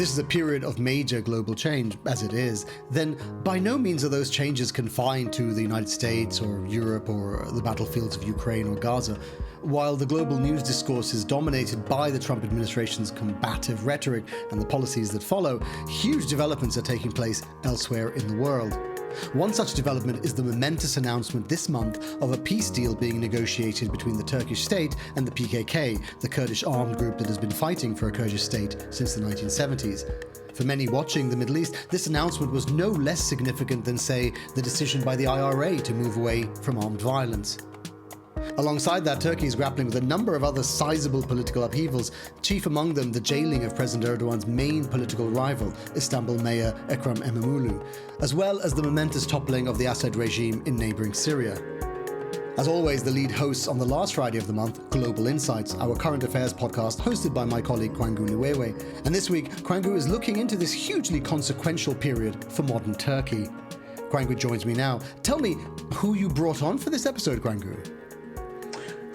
this is a period of major global change, as it is, then by no means are those changes confined to the United States or Europe or the battlefields of Ukraine or Gaza. While the global news discourse is dominated by the Trump administration's combative rhetoric and the policies that follow, huge developments are taking place elsewhere in the world. One such development is the momentous announcement this month of a peace deal being negotiated between the Turkish state and the PKK, the Kurdish armed group that has been fighting for a Kurdish state since the 1970s. For many watching the Middle East, this announcement was no less significant than, say, the decision by the IRA to move away from armed violence. Alongside that, Turkey is grappling with a number of other sizable political upheavals, chief among them the jailing of President Erdogan's main political rival, Istanbul Mayor Ekrem İmamoğlu, as well as the momentous toppling of the Assad regime in neighbouring Syria. As always, the lead hosts on the last Friday of the month, Global Insights, our current affairs podcast hosted by my colleague Kwangu Liwewe. And this week, Kwangu is looking into this hugely consequential period for modern Turkey. Kwangu joins me now. Tell me who you brought on for this episode, Kwangu.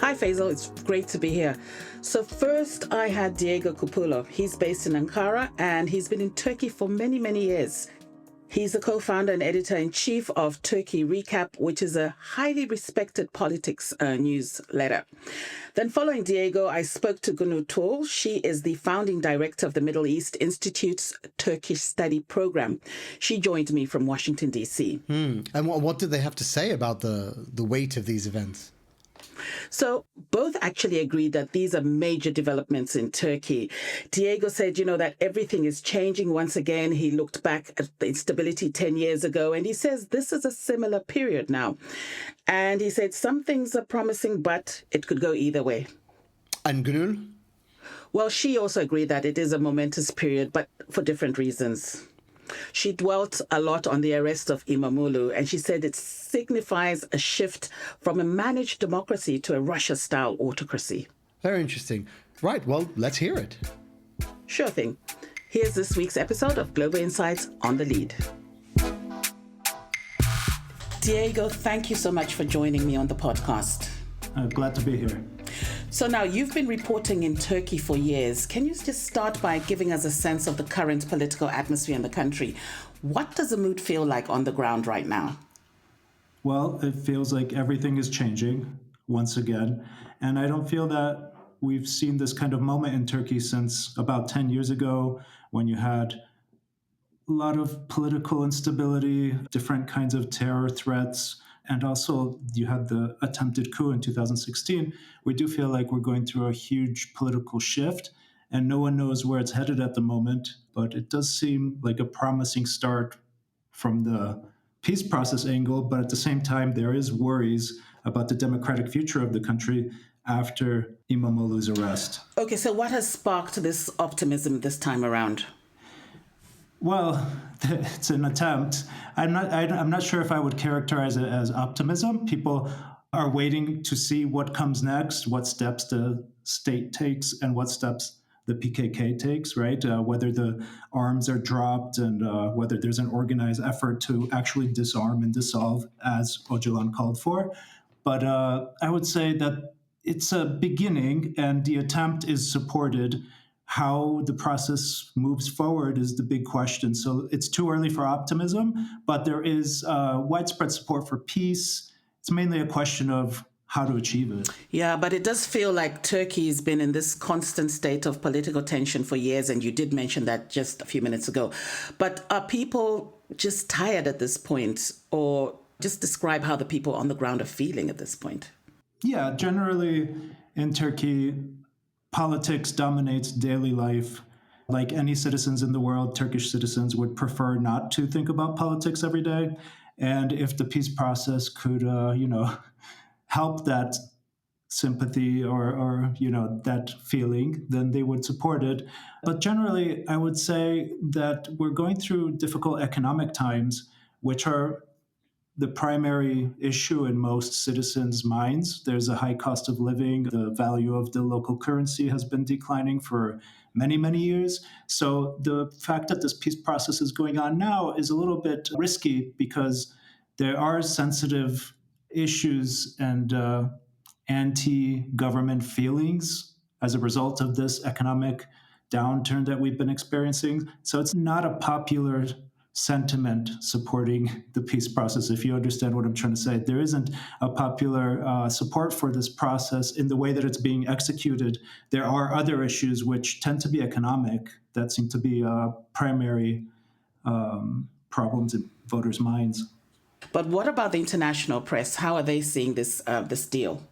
Hi Faisal, it's great to be here. So first I had Diego Cupolo. He's based in Ankara and he's been in Turkey for many, many years. He's the co-founder and editor-in-chief of Turkey Recap, which is a highly respected politics newsletter. Then following Diego, I spoke to Günöl Tol. She is the founding director of the Middle East Institute's Turkish Study Program. She joined me from Washington, D.C. And what did they have to say about the weight of these events? So both actually agreed that these are major developments in Turkey. Diego said, that everything is changing once again. He looked back at the instability 10 years ago, and he says this is a similar period now. And he said some things are promising, but it could go either way. And Günöl? Well, she also agreed that it is a momentous period, but for different reasons. She dwelt a lot on the arrest of İmamoğlu, and she said it signifies a shift from a managed democracy to a Russia-style autocracy. Very interesting. Right, well, let's hear it. Sure thing. Here's this week's episode of Global Insights on the Lead. Diego, thank you so much for joining me on the podcast. Glad to be here. So now you've been reporting in Turkey for years. Can you just start by giving us a sense of the current political atmosphere in the country? What does the mood feel like on the ground right now? Well, it feels like everything is changing once again. And I don't feel that we've seen this kind of moment in Turkey since about 10 years ago, when you had a lot of political instability, different kinds of terror threats, and also you had the attempted coup in 2016. We do feel like we're going through a huge political shift, and no one knows where it's headed at the moment. But it does seem like a promising start from the peace process angle. But at the same time, there is worries about the democratic future of the country after İmamoğlu's arrest. Okay, so what has sparked this optimism this time around? Well, it's an attempt. I'm not sure if I would characterize it as optimism. People are waiting to see what comes next, what steps the state takes, and what steps the PKK takes, right? Whether the arms are dropped and whether there's an organized effort to actually disarm and dissolve, as Öcalan called for. But I would say that it's a beginning, and the attempt is supported. How the process moves forward is the big question. So it's too early for optimism, but there is widespread support for peace. It's mainly a question of how to achieve it. Yeah, but it does feel like Turkey's been in this constant state of political tension for years, and you did mention that just a few minutes ago. But are people just tired at this point, or just describe how the people on the ground are feeling at this point? Yeah, generally in Turkey, politics dominates daily life. Like any citizens in the world, Turkish citizens would prefer not to think about politics every day. And if the peace process could, help that sympathy or that feeling, then they would support it. But generally, I would say that we're going through difficult economic times, which are the primary issue in most citizens' minds. There's a high cost of living. The value of the local currency has been declining for many, many years. So the fact that this peace process is going on now is a little bit risky because there are sensitive issues and anti-government feelings as a result of this economic downturn that we've been experiencing. So it's not a popular sentiment supporting the peace process, if you understand what I'm trying to say. There isn't a popular support for this process in the way that it's being executed. There are other issues which tend to be economic that seem to be primary problems in voters' minds. But what about the international press? How are they seeing this deal?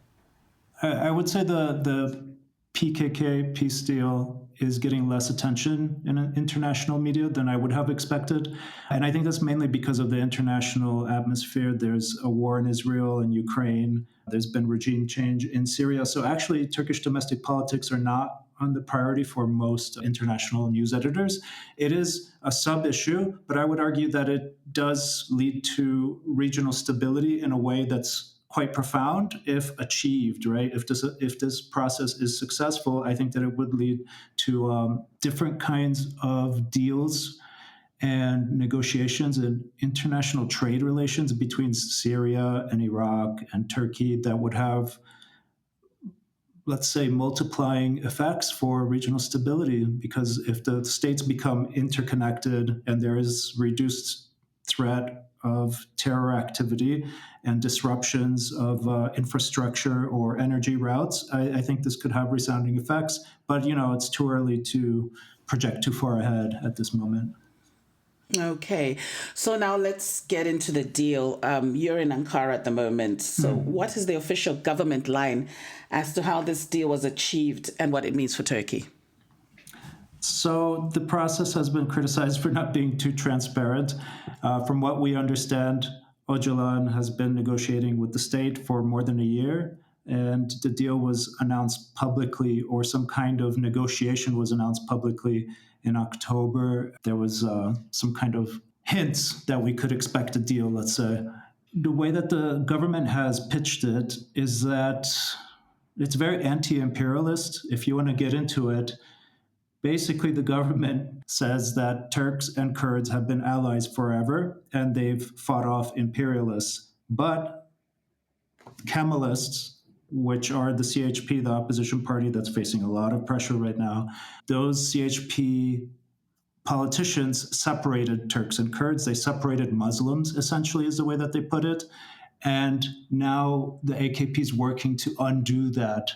I would say the PKK peace deal is getting less attention in international media than I would have expected. And I think that's mainly because of the international atmosphere. There's a war in Israel and Ukraine. There's been regime change in Syria. So actually, Turkish domestic politics are not on the priority for most international news editors. It is a sub-issue, but I would argue that it does lead to regional stability in a way that's quite profound if achieved, right? If this process is successful, I think that it would lead to different kinds of deals and negotiations and international trade relations between Syria and Iraq and Turkey that would have, let's say, multiplying effects for regional stability. Because if the states become interconnected and there is reduced threat of terror activity and disruptions of infrastructure or energy routes, I think this could have resounding effects. But, it's too early to project too far ahead at this moment. Okay. So now let's get into the deal. You're in Ankara at the moment. So what is the official government line as to how this deal was achieved and what it means for Turkey? So the process has been criticized for not being too transparent. From what we understand, Öcalan has been negotiating with the state for more than a year, and the deal was announced publicly, or some kind of negotiation was announced publicly in October. There was some kind of hints that we could expect a deal, let's say. The way that the government has pitched it is that it's very anti-imperialist. If you want to get into it, basically, the government says that Turks and Kurds have been allies forever, and they've fought off imperialists. But Kemalists, which are the CHP, the opposition party that's facing a lot of pressure right now, those CHP politicians separated Turks and Kurds. They separated Muslims, essentially, is the way that they put it. And now the AKP is working to undo that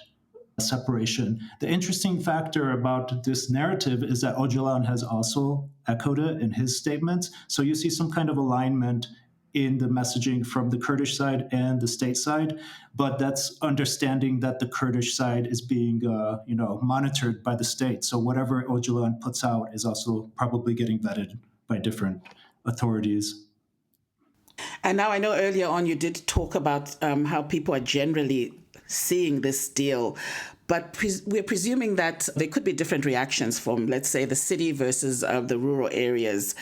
separation. The interesting factor about this narrative is that Öcalan has also echoed it in his statements. So you see some kind of alignment in the messaging from the Kurdish side and the state side, but that's understanding that the Kurdish side is being, monitored by the state. So whatever Öcalan puts out is also probably getting vetted by different authorities. And now I know earlier on you did talk about how people are generally seeing this deal, but we're presuming that there could be different reactions from, let's say, the city versus the rural areas.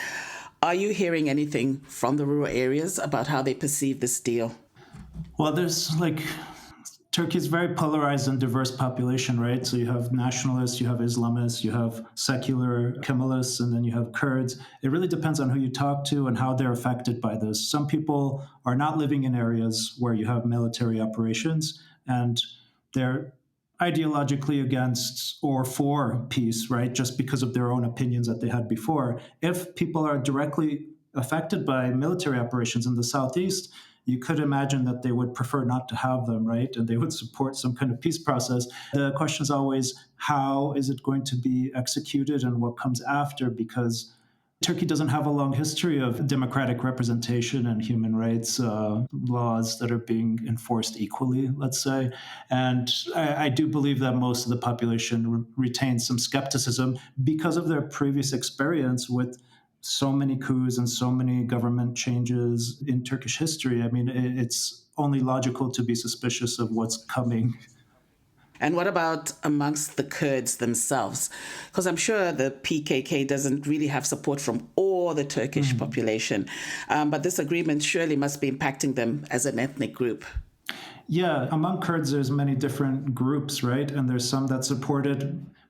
Are you hearing anything from the rural areas about how they perceive this deal? Well, there's Turkey's very polarized and diverse population, right? So you have nationalists, you have Islamists, you have secular Kemalists, and then you have Kurds. It really depends on who you talk to and how they're affected by this. Some people are not living in areas where you have military operations, and they're ideologically against or for peace, right? Just because of their own opinions that they had before. If people are directly affected by military operations in the southeast, you could imagine that they would prefer not to have them, right? And they would support some kind of peace process. The question is always, how is it going to be executed and what comes after? Because Turkey doesn't have a long history of democratic representation and human rights laws that are being enforced equally, let's say. And I do believe that most of the population retains some skepticism because of their previous experience with so many coups and so many government changes in Turkish history. I mean, it's only logical to be suspicious of what's coming. And what about amongst the Kurds themselves? Because I'm sure the PKK doesn't really have support from all the Turkish population. But this agreement surely must be impacting them as an ethnic group. Yeah, among Kurds, there's many different groups, right? And there's some that support it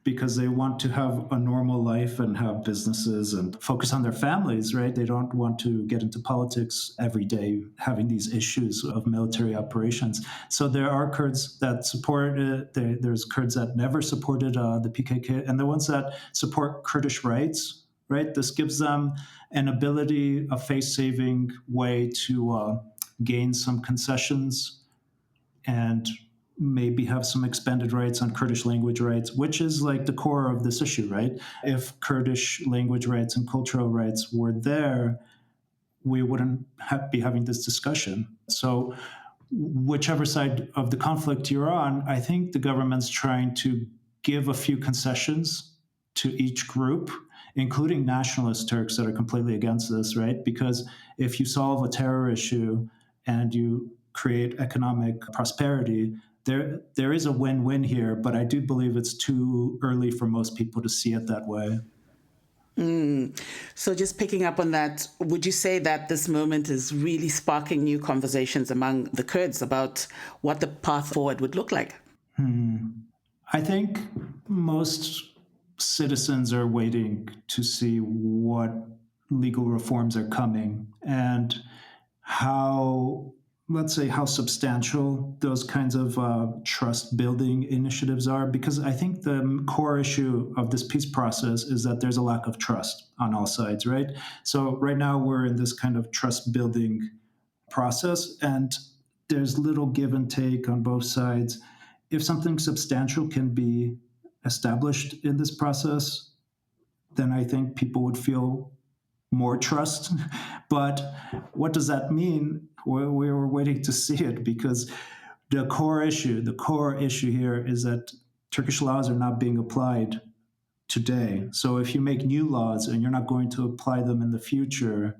because they want to have a normal life and have businesses and focus on their families, right? They don't want to get into politics every day, having these issues of military operations. So there are Kurds that support it. There's Kurds that never supported the PKK, and the ones that support Kurdish rights, right? This gives them an ability, a face-saving way to gain some concessions and maybe have some expanded rights on Kurdish language rights, which is like the core of this issue, right? If Kurdish language rights and cultural rights were there, we wouldn't be having this discussion. So, whichever side of the conflict you're on, I think the government's trying to give a few concessions to each group, including nationalist Turks that are completely against this, right? Because if you solve a terror issue and you create economic prosperity, there is a win-win here, but I do believe it's too early for most people to see it that way. So just picking up on that, would you say that this moment is really sparking new conversations among the Kurds about what the path forward would look like? I think most citizens are waiting to see what legal reforms are coming and how, let's say, how substantial those kinds of trust building initiatives are, because I think the core issue of this peace process is that there's a lack of trust on all sides, right? So right now we're in this kind of trust building process and there's little give and take on both sides. If something substantial can be established in this process, then I think people would feel more trust. But what does that mean? We were waiting to see it, because the core issue here is that Turkish laws are not being applied today. So if you make new laws and you're not going to apply them in the future,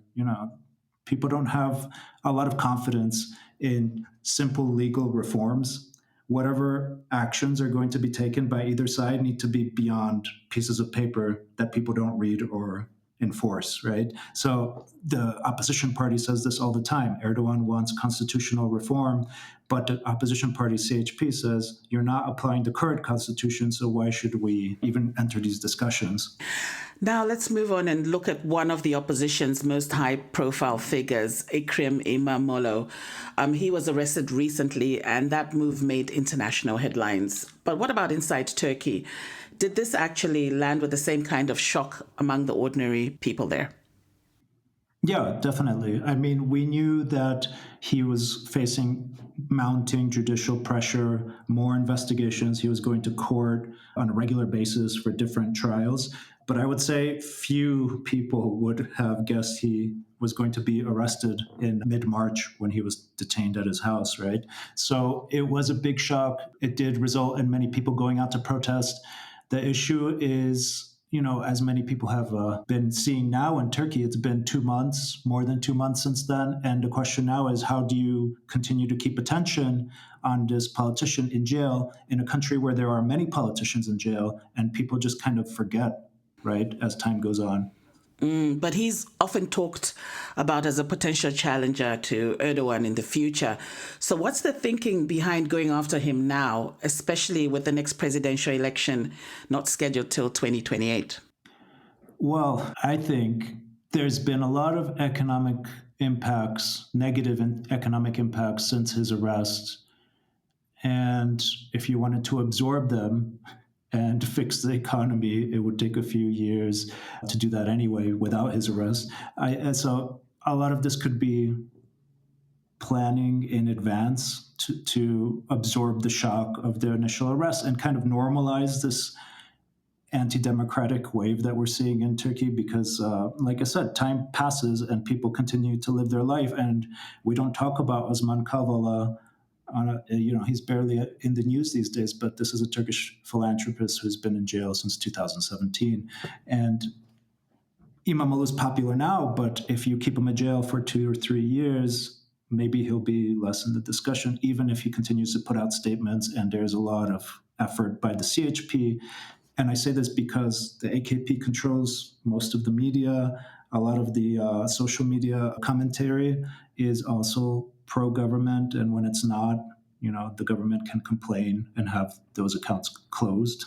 people don't have a lot of confidence in simple legal reforms. Whatever actions are going to be taken by either side need to be beyond pieces of paper that people don't read or enforce, right? So the opposition party says this all the time. Erdogan wants constitutional reform, but the opposition party, CHP, says you're not applying the current constitution, so why should we even enter these discussions? Now let's move on and look at one of the opposition's most high-profile figures, Ekrem İmamoğlu. He was arrested recently, and that move made international headlines. But what about inside Turkey? Did this actually land with the same kind of shock among the ordinary people there? Yeah, definitely. I mean, we knew that he was facing mounting judicial pressure, more investigations. He was going to court on a regular basis for different trials. But I would say few people would have guessed he was going to be arrested in mid-March when he was detained at his house, right? So it was a big shock. It did result in many people going out to protest. The issue is, as many people have been seeing now in Turkey, it's been 2 months, more than 2 months since then. And the question now is, how do you continue to keep attention on this politician in jail in a country where there are many politicians in jail and people just kind of forget, right, as time goes on? But he's often talked about as a potential challenger to Erdogan in the future. So what's the thinking behind going after him now, especially with the next presidential election not scheduled till 2028? Well, I think there's been a lot of economic impacts, negative economic impacts since his arrest. And if you wanted to absorb them and fix the economy, it would take a few years to do that anyway without his arrest. So a lot of this could be planning in advance to absorb the shock of the initial arrest and kind of normalize this anti-democratic wave that we're seeing in Turkey, because like I said, time passes and people continue to live their life, and we don't talk about Osman Kavala. He's barely in the news these days, but this is a Turkish philanthropist who's been in jail since 2017. And İmamoğlu is popular now, but if you keep him in jail for 2 or 3 years, maybe he'll be less in the discussion, even if he continues to put out statements. And there's a lot of effort by the CHP. And I say this because the AKP controls most of the media. A lot of the social media commentary is also pro-government, and when it's not, the government can complain and have those accounts closed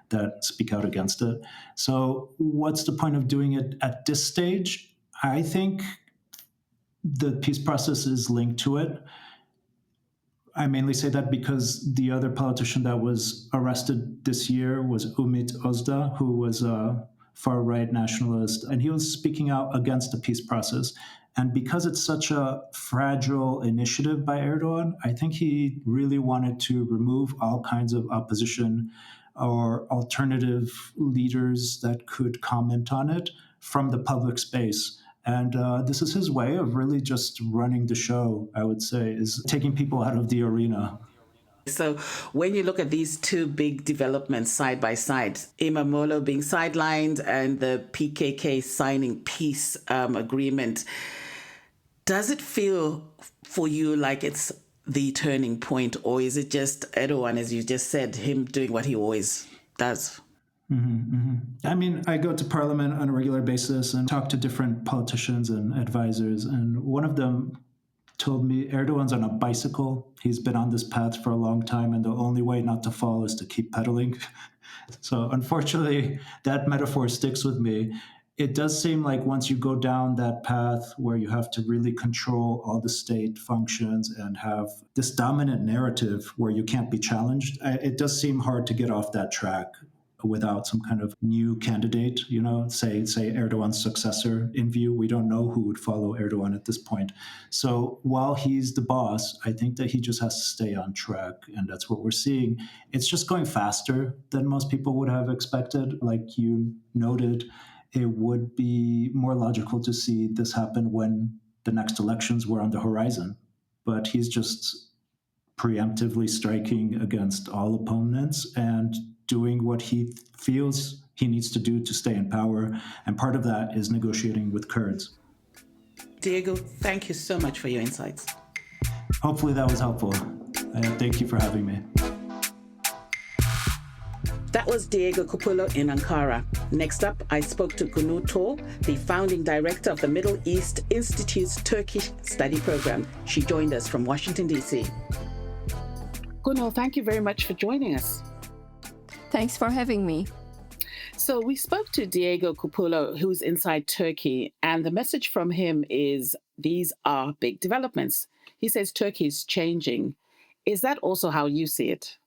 that speak out against it. So what's the point of doing it at this stage? I think the peace process is linked to it. I mainly say that because the other politician that was arrested this year was Umit Ozda, who was a far-right nationalist, and he was speaking out against the peace process. And because it's such a fragile initiative by Erdogan, I think he really wanted to remove all kinds of opposition or alternative leaders that could comment on it from the public space. And this is his way of really just running the show, I would say, is taking people out of the arena. So when you look at these two big developments side by side, Imamoglu being sidelined and the PKK signing peace agreement, does it feel for you like it's the turning point, or is it just Erdogan, as you just said, him doing what he always does? I mean, I go to parliament on a regular basis and talk to different politicians and advisors. And one of them told me Erdogan's on a bicycle. He's been on this path for a long time, and the only way not to fall is to keep pedaling. So unfortunately, that metaphor sticks with me. It does seem like once you go down that path where you have to really control all the state functions and have this dominant narrative where you can't be challenged, it does seem hard to get off that track without some kind of new candidate, say Erdogan's successor in view. We don't know who would follow Erdogan at this point. So while he's the boss, I think that he just has to stay on track. And that's what we're seeing. It's just going faster than most people would have expected. Like you noted, it would be more logical to see this happen when the next elections were on the horizon. But he's just preemptively striking against all opponents and doing what he feels he needs to do to stay in power. And part of that is negotiating with Kurds. Diego, thank you so much for your insights. Hopefully that was helpful. Thank you for having me. That was Diego Cupolo in Ankara. Next up, I spoke to Günöl Tol, the founding director of the Middle East Institute's Turkish study program. She joined us from Washington, D.C. Günöl, thank you very much for joining us. Thanks for having me. So we spoke to Diego Cupolo, who's inside Turkey, and the message from him is these are big developments. He says Turkey is changing. Is that also how you see it?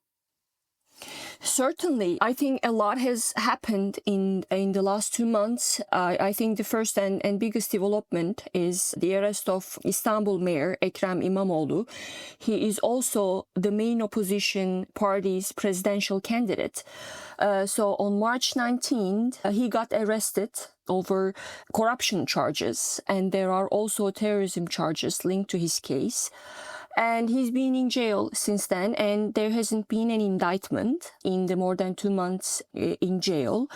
Certainly. I think a lot has happened in the last 2 months. I think the first and biggest development is the arrest of Istanbul Mayor Ekrem İmamoğlu. He is also the main opposition party's presidential candidate. So on March 19th, he got arrested over corruption charges, and there are also terrorism charges linked to his case. And he's been in jail since then, and there hasn't been an indictment in the more than 2 months in jail,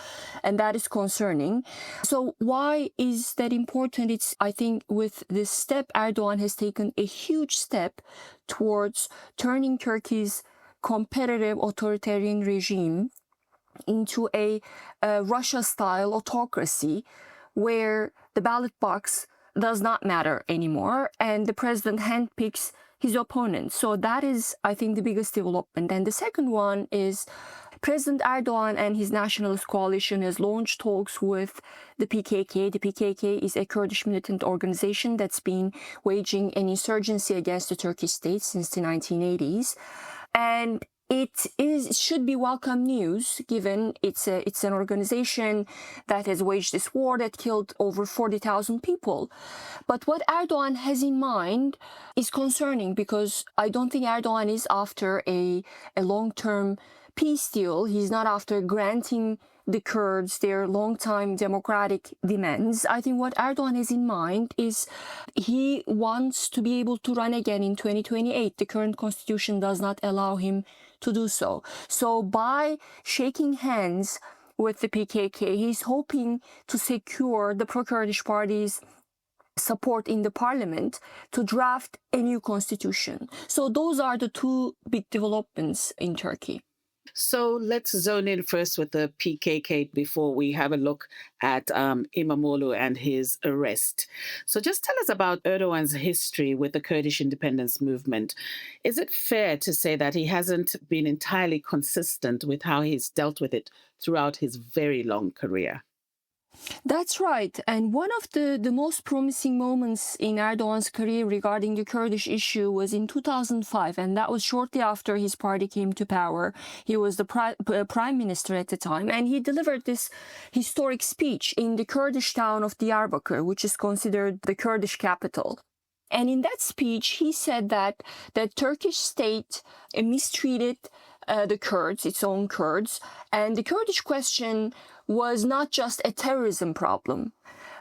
and that is concerning. So why is that important? It's, I think, with this step, Erdogan has taken a huge step towards turning Turkey's competitive authoritarian regime into a Russia-style autocracy where the ballot box does not matter anymore, and the president handpicks his opponents. So that is, I think, the biggest development. And the second one is President Erdogan and his nationalist coalition has launched talks with the PKK. The PKK is a Kurdish militant organization that's been waging an insurgency against the Turkish state since the 1980s. And it should be welcome news, given it's an organization that has waged this war that killed over 40,000 people. But what Erdogan has in mind is concerning, because I don't think Erdogan is after a long-term peace deal. He's not after granting the Kurds their long-time democratic demands. I think what Erdogan has in mind is he wants to be able to run again in 2028. The current constitution does not allow him to do so. So by shaking hands with the PKK, he's hoping to secure the pro-Kurdish party's support in the parliament to draft a new constitution. So those are the two big developments in Turkey. So let's zone in first with the PKK before we have a look at Imamoglu and his arrest. So just tell us about Erdogan's history with the Kurdish independence movement. Is it fair to say that he hasn't been entirely consistent with how he's dealt with it throughout his very long career? That's right. And one of the most promising moments in Erdogan's career regarding the Kurdish issue was in 2005, and that was shortly after his party came to power. He was the prime minister at the time, and he delivered this historic speech in the Kurdish town of Diyarbakir, which is considered the Kurdish capital. And in that speech, he said that the Turkish state mistreated the Kurds, its own Kurds, and the Kurdish question was not just a terrorism problem,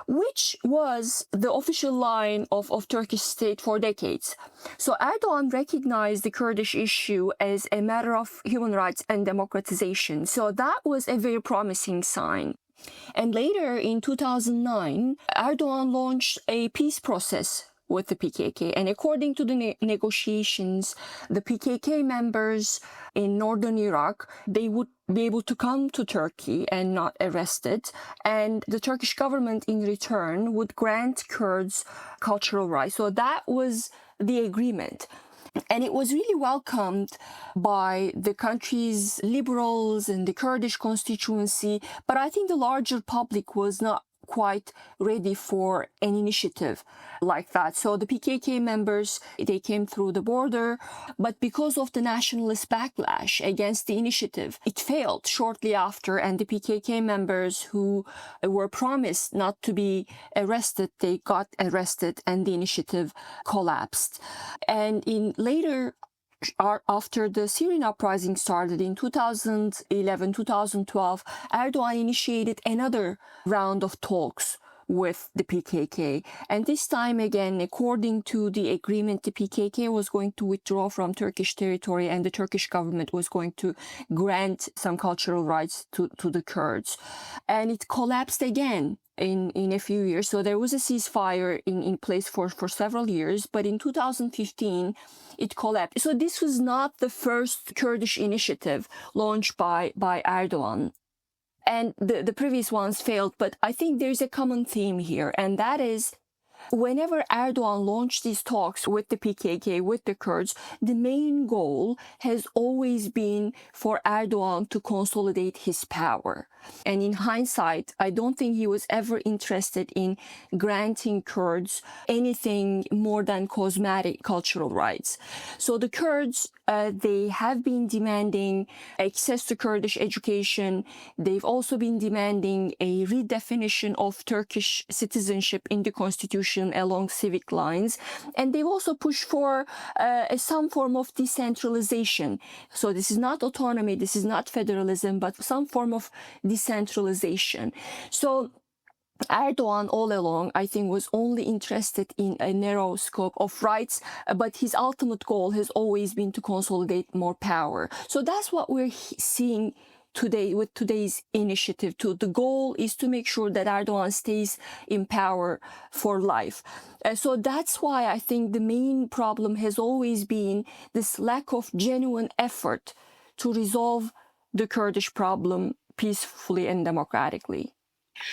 which was the official line of Turkish state for decades. So Erdogan recognized the Kurdish issue as a matter of human rights and democratization. So that was a very promising sign. And later in 2009, Erdogan launched a peace process with the PKK. And according to the negotiations, the PKK members in northern Iraq, they would be able to come to Turkey and not arrested. And the Turkish government in return would grant Kurds cultural rights. So that was the agreement. And it was really welcomed by the country's liberals and the Kurdish constituency. But I think the larger public was not quite ready for an initiative like that. So the PKK members, they came through the border, but because of the nationalist backlash against the initiative, it failed shortly after, and the PKK members who were promised not to be arrested, they got arrested and the initiative collapsed. And in later after the Syrian uprising started in 2011, 2012, Erdogan initiated another round of talks with the PKK. And this time again, according to the agreement, the PKK was going to withdraw from Turkish territory and the Turkish government was going to grant some cultural rights to the Kurds. And it collapsed again in a few years. So there was a ceasefire in place for several years, but in 2015, it collapsed. So this was not the first Kurdish initiative launched by Erdogan. And the previous ones failed, but I think there's a common theme here, and that is whenever Erdogan launched these talks with the PKK, with the Kurds, the main goal has always been for Erdogan to consolidate his power. And in hindsight, I don't think he was ever interested in granting Kurds anything more than cosmetic cultural rights. So the Kurds, they have been demanding access to Kurdish education. They've also been demanding a redefinition of Turkish citizenship in the constitution along civic lines. And they've also pushed for some form of decentralization. So this is not autonomy, this is not federalism, but some form of decentralization. So Erdogan all along, I think, was only interested in a narrow scope of rights, but his ultimate goal has always been to consolidate more power. So that's what we're seeing today with today's initiative too. The goal is to make sure that Erdogan stays in power for life. So that's why I think the main problem has always been this lack of genuine effort to resolve the Kurdish problem peacefully and democratically.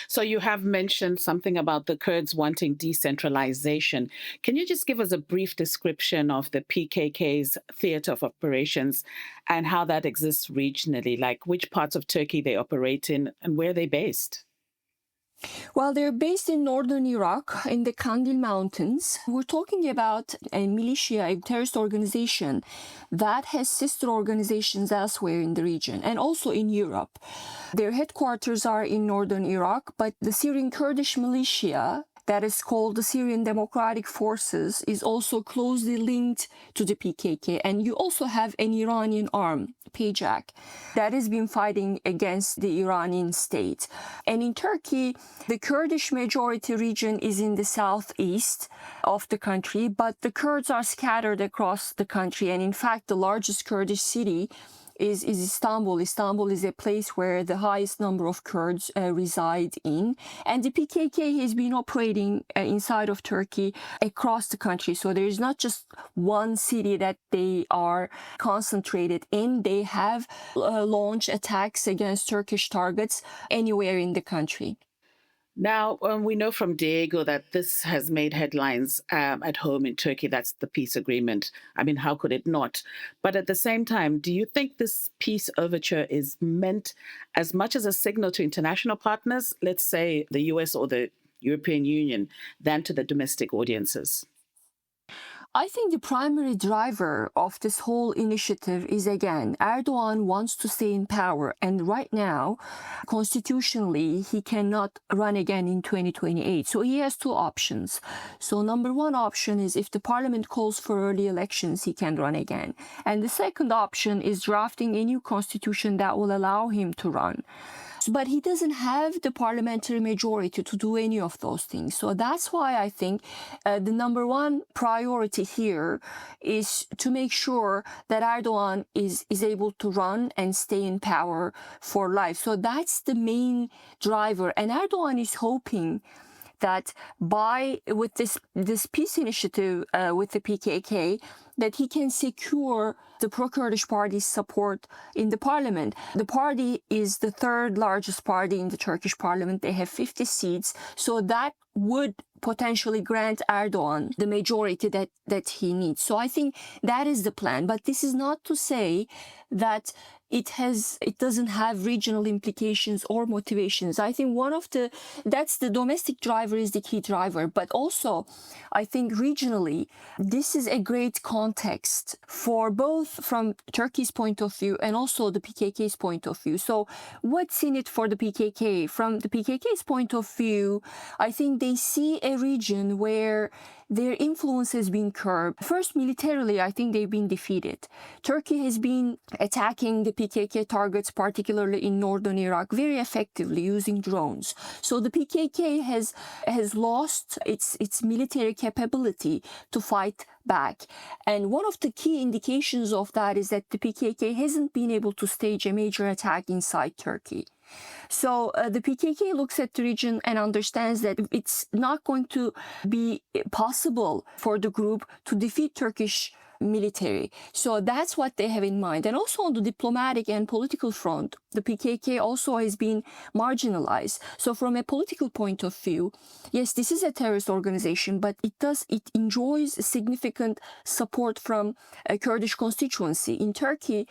So you have mentioned something about the Kurds wanting decentralization. Can you just give us a brief description of the PKK's theater of operations and how that exists regionally, like which parts of Turkey they operate in and where they're based? Well, they're based in northern Iraq, in the Kandil Mountains. We're talking about a militia, a terrorist organization that has sister organizations elsewhere in the region and also in Europe. Their headquarters are in northern Iraq, but the Syrian Kurdish militia that is called the Syrian Democratic Forces is also closely linked to the PKK. And you also have an Iranian arm, PJAK, that has been fighting against the Iranian state. And in Turkey, the Kurdish majority region is in the southeast of the country, but the Kurds are scattered across the country. And in fact, the largest Kurdish city is Istanbul. Istanbul is a place where the highest number of Kurds reside in. And the PKK has been operating inside of Turkey across the country. So there is not just one city that they are concentrated in. They have launched attacks against Turkish targets anywhere in the country. Now, we know from Diego that this has made headlines at home in Turkey. That's the peace agreement. I mean, how could it not? But at the same time, do you think this peace overture is meant as much as a signal to international partners, let's say the US or the European Union, than to the domestic audiences? I think the primary driver of this whole initiative is, again, Erdogan wants to stay in power. And right now, constitutionally, he cannot run again in 2028. So he has two options. So number one option is if the parliament calls for early elections, he can run again. And the second option is drafting a new constitution that will allow him to run. But he doesn't have the parliamentary majority to do any of those things. So that's why I think the number one priority here is to make sure that Erdogan is able to run and stay in power for life. So that's the main driver. And Erdogan is hoping that with this peace initiative with the PKK, that he can secure the pro-Kurdish party's support in the parliament. The party is the third largest party in the Turkish parliament. They have 50 seats. So that would potentially grant Erdogan the majority that he needs. So I think that is the plan. But this is not to say that it doesn't have regional implications or motivations. I think that's the domestic driver is the key driver. But also, I think regionally, this is a great context for both from Turkey's point of view and also the PKK's point of view. So what's in it for the PKK? From the PKK's point of view, I think they see a region where their influence has been curbed. First, militarily, I think they've been defeated. Turkey has been attacking the PKK targets, particularly in northern Iraq, very effectively using drones. So the PKK has lost its military capability to fight back. And one of the key indications of that is that the PKK hasn't been able to stage a major attack inside Turkey. So the PKK looks at the region and understands that it's not going to be possible for the group to defeat Turkish military. So that's what they have in mind. And also on the diplomatic and political front, the PKK also has been marginalized. So from a political point of view, yes, this is a terrorist organization, but it enjoys significant support from a Kurdish constituency. In Turkey,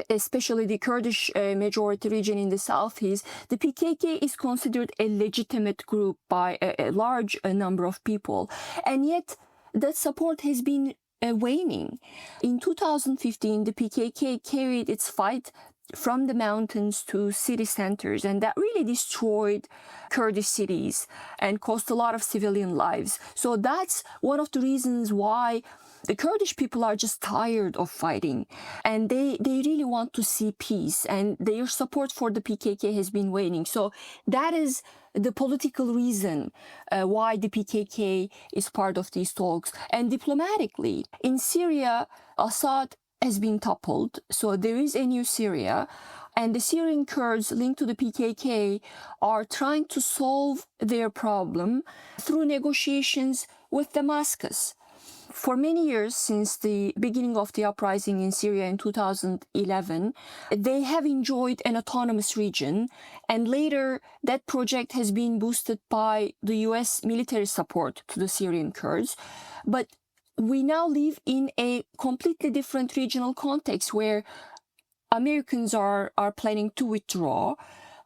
especially the Kurdish majority region in the southeast, the PKK is considered a legitimate group by a large number of people. And yet, that support has been waning. In 2015, the PKK carried its fight from the mountains to city centers, and that really destroyed Kurdish cities and cost a lot of civilian lives. So that's one of the reasons why the Kurdish people are just tired of fighting, and they really want to see peace, and their support for the PKK has been waning. So that is the political reason why the PKK is part of these talks. And diplomatically, in Syria, Assad has been toppled, so there is a new Syria. And the Syrian Kurds linked to the PKK are trying to solve their problem through negotiations with Damascus. For many years, since the beginning of the uprising in Syria in 2011, they have enjoyed an autonomous region, and later that project has been boosted by the US military support to the Syrian Kurds. But we now live in a completely different regional context where Americans are planning to withdraw.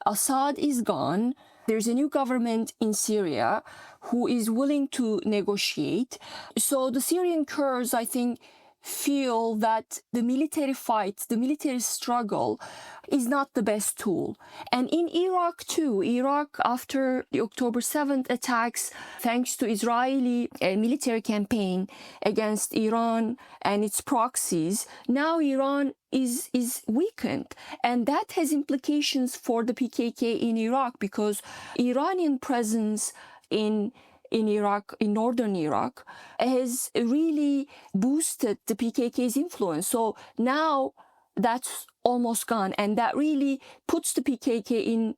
Assad is gone. There's a new government in Syria who is willing to negotiate. So the Syrian Kurds, I think, feel that the military fight, the military struggle is not the best tool. And in Iraq too, after the October 7th attacks, thanks to Israeli military campaign against Iran and its proxies, now Iran is weakened. And that has implications for the PKK in Iraq, because Iranian presence in in Iraq, in northern Iraq, has really boosted the PKK's influence. So now that's almost gone, and that really puts the PKK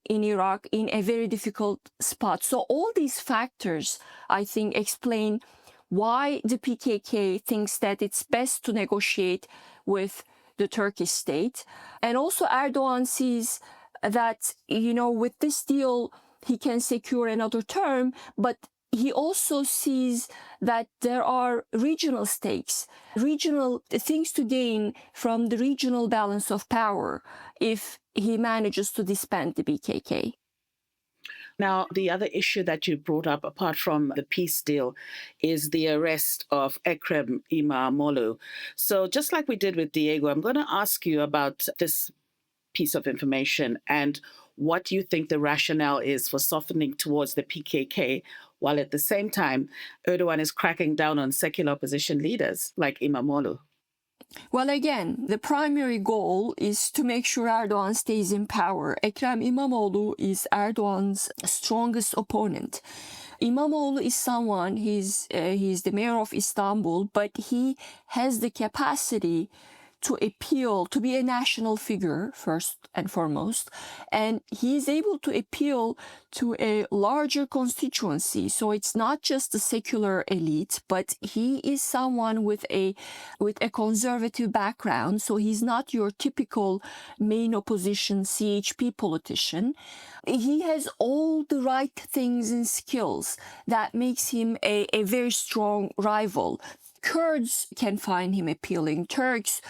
in Iraq in a very difficult spot. So all these factors, I think, explain why the PKK thinks that it's best to negotiate with the Turkish state. And also Erdogan sees that, with this deal, he can secure another term, but he also sees that there are regional stakes, regional things to gain from the regional balance of power if he manages to disband the PKK. Now, the other issue that you brought up, apart from the peace deal, is the arrest of Ekrem İmamoğlu. So just like we did with Diego, I'm going to ask you about this piece of information and what you think the rationale is for softening towards the PKK, while at the same time, Erdogan is cracking down on secular opposition leaders like İmamoğlu. Well, again, the primary goal is to make sure Erdogan stays in power. Ekrem İmamoğlu is Erdogan's strongest opponent. İmamoğlu is someone, he's the mayor of Istanbul, but he has the capacity to appeal, to be a national figure first and foremost, and he is able to appeal to a larger constituency. So it's not just the secular elite, but he is someone with a conservative background. So he's not your typical main opposition CHP politician. He has all the right things and skills that makes him a very strong rival. Kurds can find him appealing, Turks,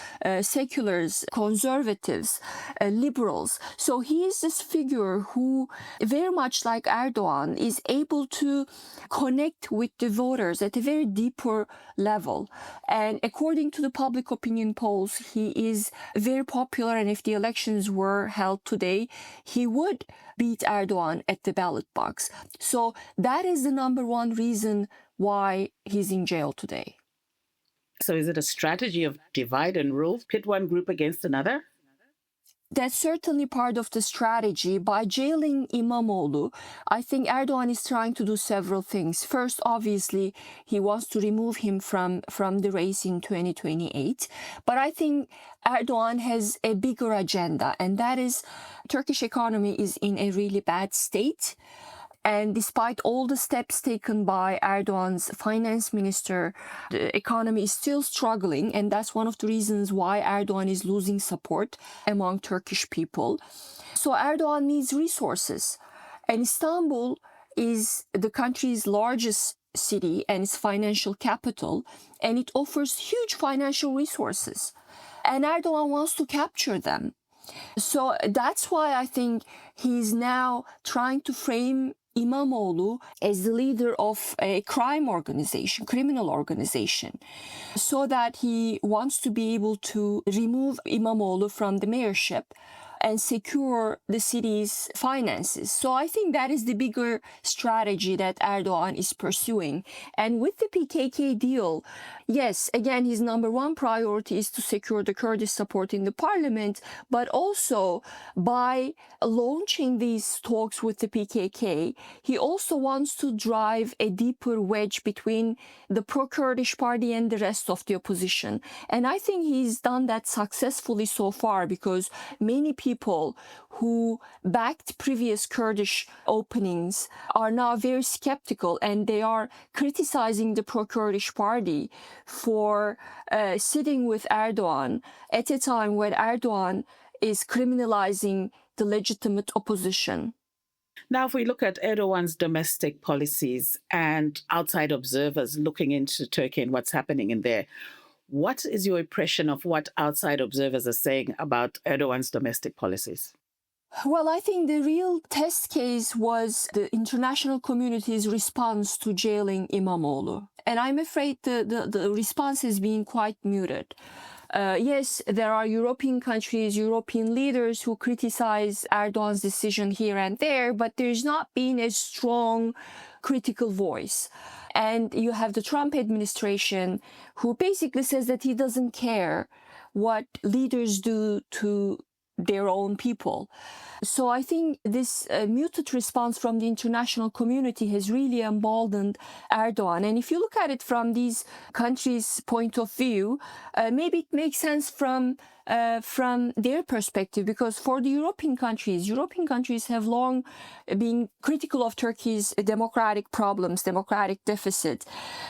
seculars, conservatives, liberals. So he is this figure who, very much like Erdogan, is able to connect with the voters at a very deeper level. And according to the public opinion polls, he is very popular. And if the elections were held today, he would beat Erdogan at the ballot box. So that is the number one reason why he's in jail today. So is it a strategy of divide and rule, pit one group against another? That's certainly part of the strategy. By jailing İmamoğlu, I think Erdogan is trying to do several things. First, obviously, he wants to remove him from the race in 2028. But I think Erdogan has a bigger agenda, and that is Turkish economy is in a really bad state. And despite all the steps taken by Erdogan's finance minister, the economy is still struggling. And that's one of the reasons why Erdogan is losing support among Turkish people. So Erdogan needs resources. And Istanbul is the country's largest city and its financial capital. And it offers huge financial resources. And Erdogan wants to capture them. So that's why I think he's now trying to frame İmamoğlu as the leader of a criminal organization, so that he wants to be able to remove İmamoğlu from the mayorship and secure the city's finances. So I think that is the bigger strategy that Erdogan is pursuing. And with the PKK deal, yes, again, his number one priority is to secure the Kurdish support in the parliament, but also by launching these talks with the PKK, he also wants to drive a deeper wedge between the pro-Kurdish party and the rest of the opposition. And I think he's done that successfully so far, because many people who backed previous Kurdish openings are now very skeptical, and they are criticizing the pro-Kurdish party for sitting with Erdogan at a time when Erdogan is criminalizing the legitimate opposition. Now, if we look at Erdogan's domestic policies and outside observers looking into Turkey and what's happening in there, what is your impression of what outside observers are saying about Erdogan's domestic policies? Well, I think the real test case was the international community's response to jailing İmamoğlu. And I'm afraid the response has been quite muted. Yes, there are European countries, European leaders who criticize Erdogan's decision here and there, but there's not been a strong critical voice. And you have the Trump administration who basically says that he doesn't care what leaders do to their own people. So I think this muted response from the international community has really emboldened Erdogan. And if you look at it from these countries' point of view, maybe it makes sense from their perspective, because for the European countries have long been critical of Turkey's democratic problems, democratic deficit,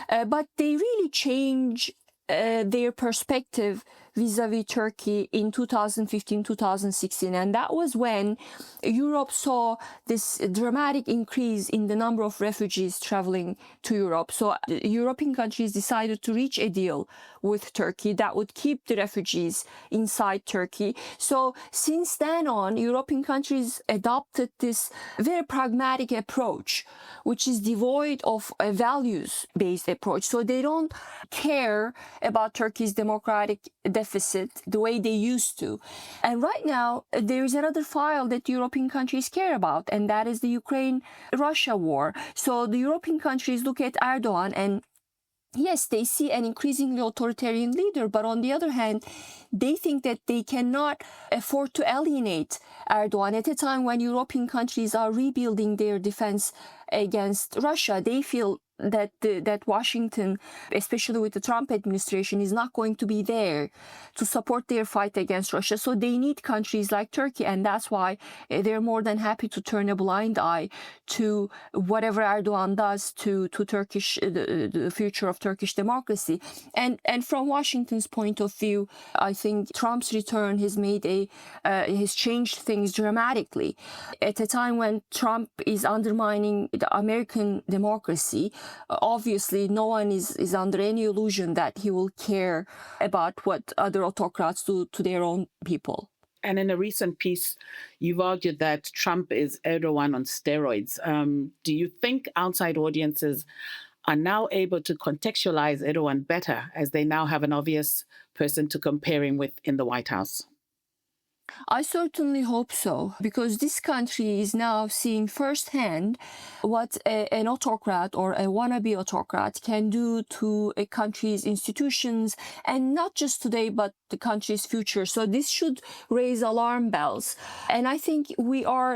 but they really change their perspective vis-a-vis Turkey in 2015-2016, and that was when Europe saw this dramatic increase in the number of refugees traveling to Europe. So European countries decided to reach a deal with Turkey that would keep the refugees inside Turkey. So since then on, European countries adopted this very pragmatic approach, which is devoid of a values-based approach. So they don't care about Turkey's democratic deficit the way they used to. And right now, there is another file that European countries care about, and that is the Ukraine-Russia war. So the European countries look at Erdogan and yes, they see an increasingly authoritarian leader, but on the other hand, they think that they cannot afford to alienate Erdogan at a time when European countries are rebuilding their defense against Russia. They feel that Washington, especially with the Trump administration, is not going to be there to support their fight against Russia. So they need countries like Turkey, and that's why they're more than happy to turn a blind eye to whatever Erdogan does to Turkish, the future of Turkish democracy. And from Washington's point of view, I think Trump's return has changed things dramatically. At a time when Trump is undermining the American democracy, obviously no one is under any illusion that he will care about what other autocrats do to their own people. And in a recent piece, you've argued that Trump is Erdogan on steroids. Do you think outside audiences are now able to contextualize Erdogan better, as they now have an obvious person to compare him with in the White House? I certainly hope so, because this country is now seeing firsthand what an autocrat or a wannabe autocrat can do to a country's institutions, and not just today, but the country's future. So this should raise alarm bells. And I think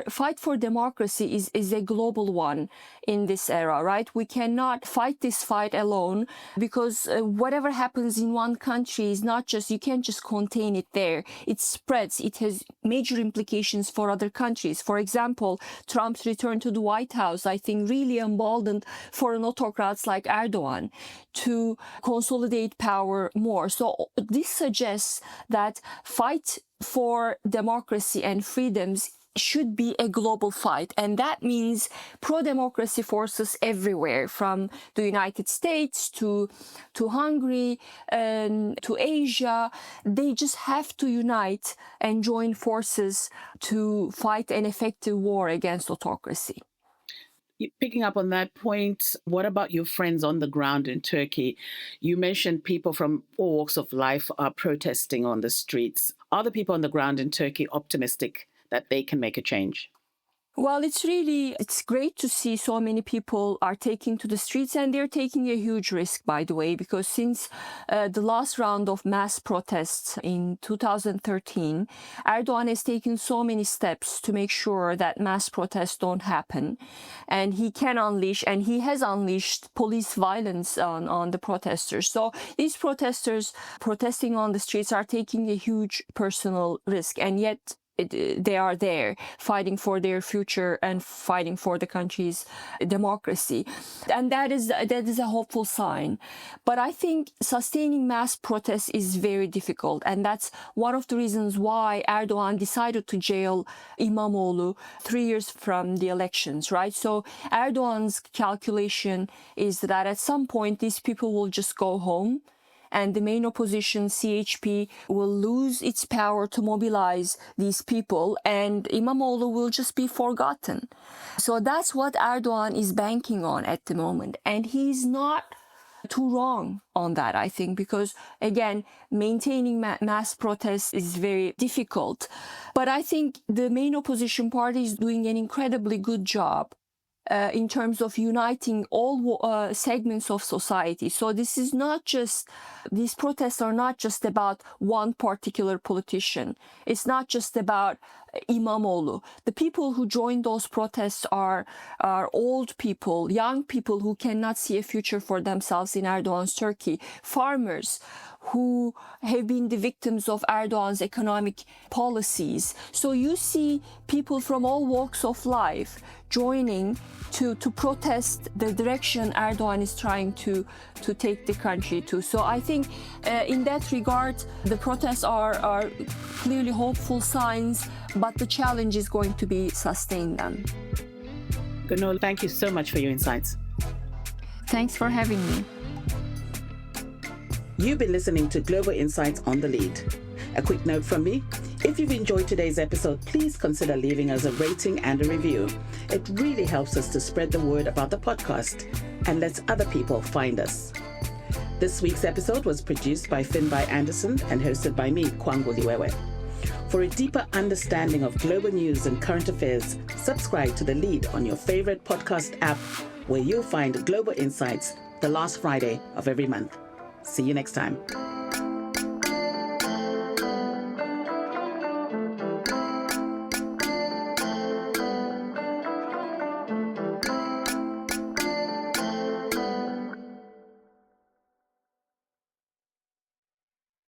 fight for democracy is a global one in this era, right? We cannot fight this fight alone, because whatever happens in one country is not just, you can't just contain it there. It spreads. It has major implications for other countries. For example, Trump's return to the White House, I think, really emboldened foreign autocrats like Erdogan to consolidate power more. So this suggests that fight for democracy and freedoms should be a global fight, and that means pro-democracy forces everywhere, from the United States to Hungary to Asia. They just have to unite and join forces to fight an effective war against autocracy. Picking up on that point, what about your friends on the ground in Turkey? You mentioned people from all walks of life are protesting on the streets. Are the people on the ground in Turkey optimistic that they can make a change? Well, it's great to see so many people are taking to the streets, and they're taking a huge risk, by the way, because since the last round of mass protests in 2013, Erdogan has taken so many steps to make sure that mass protests don't happen. And he has unleashed police violence on the protesters. So these protesters protesting on the streets are taking a huge personal risk, and yet they are there fighting for their future and fighting for the country's democracy. And that is a hopeful sign. But I think sustaining mass protests is very difficult. And that's one of the reasons why Erdogan decided to jail İmamoğlu 3 years from the elections, right? So Erdogan's calculation is that at some point, these people will just go home, and the main opposition, CHP, will lose its power to mobilize these people, and İmamoğlu will just be forgotten. So that's what Erdogan is banking on at the moment. And he's not too wrong on that, I think, because, again, maintaining mass protests is very difficult. But I think the main opposition party is doing an incredibly good job in terms of uniting all segments of society. So these protests are not just about one particular politician. It's not just about İmamoğlu. The people who joined those protests are old people, young people who cannot see a future for themselves in Erdogan's Turkey, farmers who have been the victims of Erdogan's economic policies. So you see people from all walks of life joining to protest the direction Erdogan is trying to take the country to. So I think in that regard, the protests are clearly hopeful signs, but the challenge is going to be sustain them. Günöl, thank you so much for your insights. Thanks for having me. You've been listening to Global Insights on the Lead. A quick note from me. If you've enjoyed today's episode, please consider leaving us a rating and a review. It really helps us to spread the word about the podcast and lets other people find us. This week's episode was produced by Finbar Anderson and hosted by me, Kwangu Liwewe. For a deeper understanding of global news and current affairs, subscribe to The Lead on your favorite podcast app, where you'll find Global Insights the last Friday of every month. See you next time.